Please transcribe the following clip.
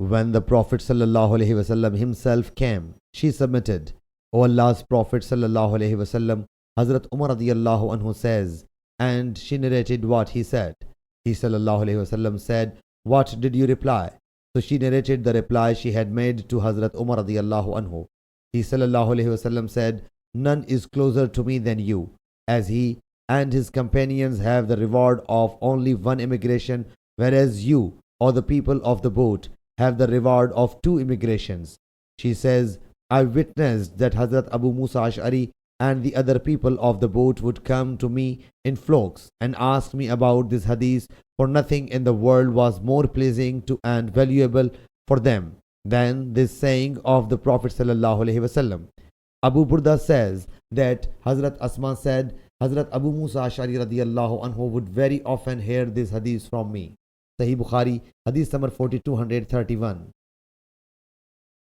When the Prophet ﷺ himself came, she submitted. O Allah's Prophet ﷺ, Hazrat Umar radiallahu anhu says, and she narrated what he said. He ﷺ said, what did you reply? So she narrated the reply she had made to Hazrat Umar radiallahu anhu. He ﷺ said, none is closer to me than you, as he and his companions have the reward of only one immigration, whereas you, or the people of the boat, have the reward of 2 immigrations. She says, I witnessed that Hazrat Abu Moosa Ash'ari and the other people of the boat would come to me in flocks and ask me about this hadith, for nothing in the world was more pleasing to and valuable for them than this saying of the Prophet ﷺ. Abu Burda says that Hazrat Asma said, Hazrat Abu Moosa Ash'ari radiallahu anhu would very often hear this hadith from me. Sahih Bukhari, Hadith number 4231.